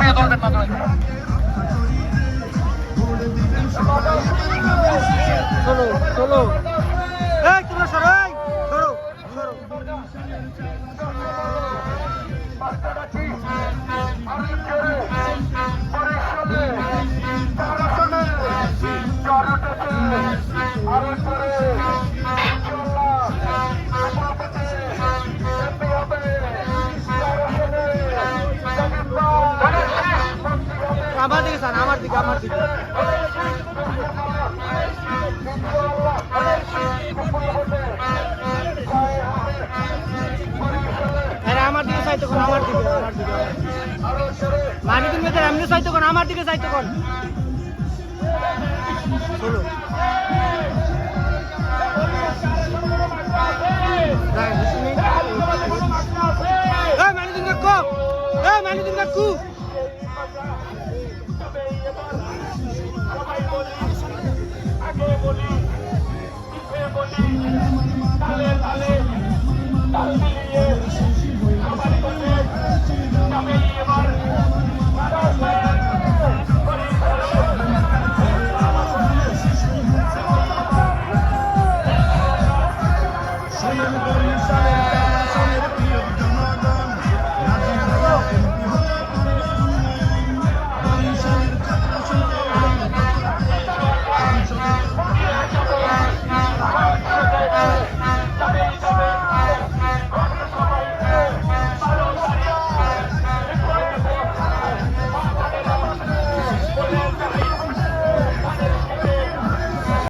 চাপিয়ে ধরবেন না দয়া করে। চলো চলো, এই তোমরা সরো, সরো সরো। আমার দিকে স্যার, আমার দিকে, আমার দিকে। আরে আমার দিকে চাইতো কোন, আমার দিকে, আমার দিকে। মানে তুমি এমনি চাইতো কোন, আমার দিকে চাইতো কোন। চলো মানে তুমি কো, মানে তুমি কু।